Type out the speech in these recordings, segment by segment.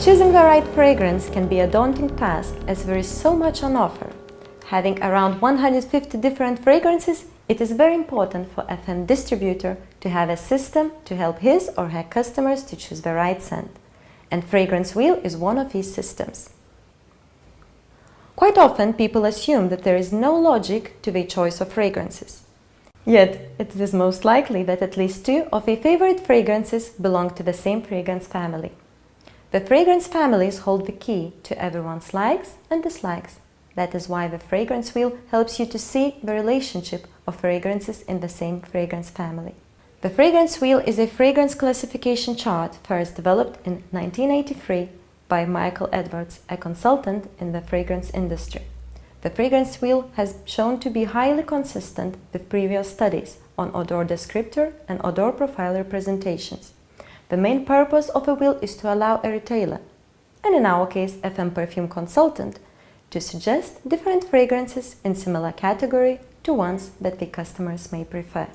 Choosing the right fragrance can be a daunting task as there is so much on offer. Having around 150 different fragrances, it is very important for FM distributor to have a system to help his or her customers to choose the right scent. And Fragrance Wheel is one of these systems. Quite often, people assume that there is no logic to their choice of fragrances. Yet, it is most likely that at least two of their favorite fragrances belong to the same fragrance family. The fragrance families hold the key to everyone's likes and dislikes. That is why the Fragrance Wheel helps you to see the relationship of fragrances in the same fragrance family. The Fragrance Wheel is a fragrance classification chart first developed in 1983 by Michael Edwards, a consultant in the fragrance industry. The Fragrance Wheel has shown to be highly consistent with previous studies on odor descriptor and odor profile representations. The main purpose of a wheel is to allow a retailer, and in our case FM perfume consultant, to suggest different fragrances in similar category to ones that the customers may prefer.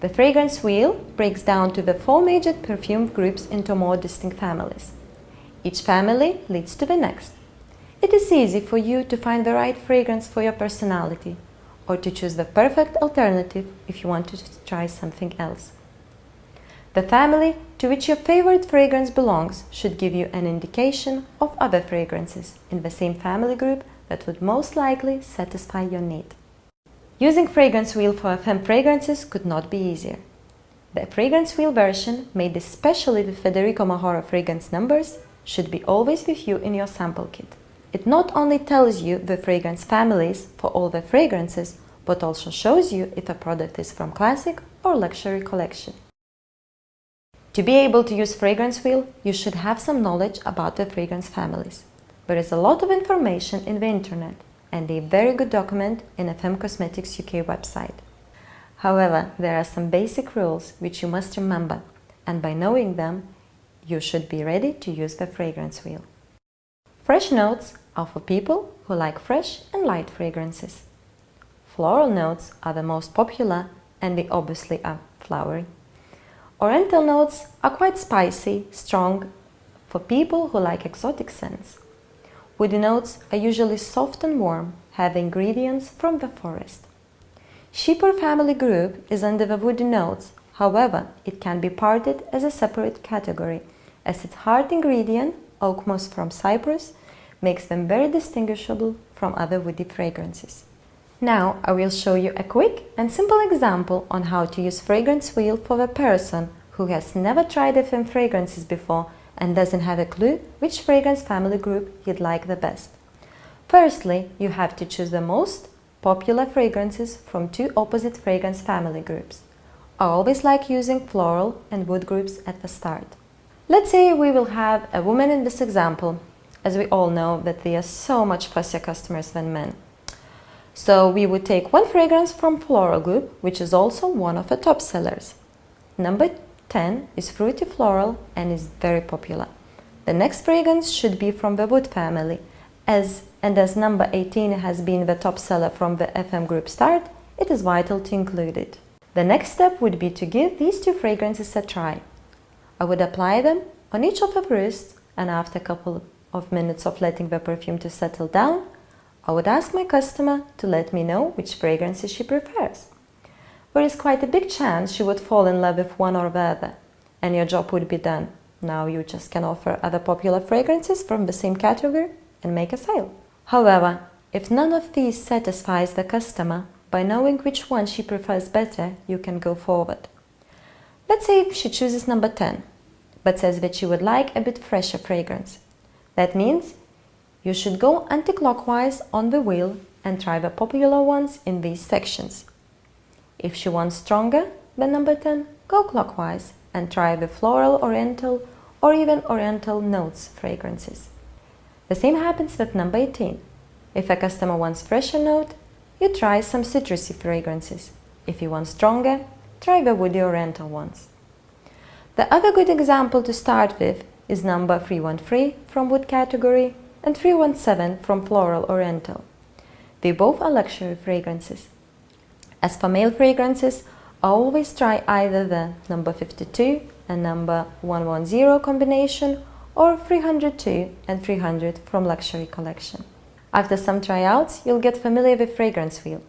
The Fragrance Wheel breaks down to the four major perfume groups into more distinct families. Each family leads to the next. It is easy for you to find the right fragrance for your personality, or to choose the perfect alternative if you want to try something else. The family to which your favorite fragrance belongs should give you an indication of other fragrances in the same family group that would most likely satisfy your need. Using Fragrance Wheel for FM fragrances could not be easier. The Fragrance Wheel version, made especially with Federico Mahoro fragrance numbers, should be always with you in your sample kit. It not only tells you the fragrance families for all the fragrances, but also shows you if a product is from classic or luxury collection. To be able to use Fragrance Wheel, you should have some knowledge about the fragrance families. There is a lot of information in the internet and a very good document in FM Cosmetics UK website. However, there are some basic rules which you must remember, and by knowing them, you should be ready to use the Fragrance Wheel. Fresh notes are for people who like fresh and light fragrances. Floral notes are the most popular and they obviously are flowery. Oriental notes are quite spicy, strong, for people who like exotic scents. Woody notes are usually soft and warm, have ingredients from the forest. Chypre family group is under the woody notes, however, it can be parted as a separate category, as its heart ingredient, oak moss from Cyprus, makes them very distinguishable from other woody fragrances. Now I will show you a quick and simple example on how to use Fragrance Wheel for the person who has never tried FM fragrances before and doesn't have a clue which fragrance family group he'd like the best. Firstly, you have to choose the most popular fragrances from two opposite fragrance family groups. I always like using floral and wood groups at the start. Let's say we will have a woman in this example, as we all know that they are so much fussier customers than men. So we would take one fragrance from floral group, which is also one of the top sellers. Number 10 is fruity floral and is very popular. The next fragrance should be from the wood family, as number 18 has been the top seller from the FM group start, it is vital to include it. The next step would be to give these two fragrances a try. I would apply them on each of the wrists, and after a couple of minutes of letting the perfume to settle down, I would ask my customer to let me know which fragrances she prefers. There is quite a big chance she would fall in love with one or the other, and your job would be done. Now you just can offer other popular fragrances from the same category and make a sale. However, if none of these satisfies the customer, by knowing which one she prefers better, you can go forward. Let's say she chooses number 10, but says that she would like a bit fresher fragrance. That means you should go anti-clockwise on the wheel and try the popular ones in these sections. If she wants stronger than number 10, go clockwise and try the floral, oriental, or even oriental notes fragrances. The same happens with number 18. If a customer wants fresher note, you try some citrusy fragrances. If you want stronger, try the woody oriental ones. The other good example to start with is number 313 from wood category and 317 from floral oriental. They both are luxury fragrances. As for male fragrances, I always try either the number 52 and number 110 combination or 302 and 300 from Luxury Collection. After some tryouts, you'll get familiar with fragrance wheel.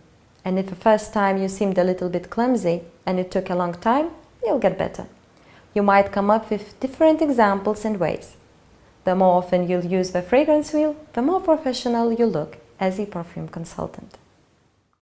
And if the first time you seemed a little bit clumsy and it took a long time, you'll get better. You might come up with different examples and ways. The more often you'll use the fragrance wheel, the more professional you look as a perfume consultant.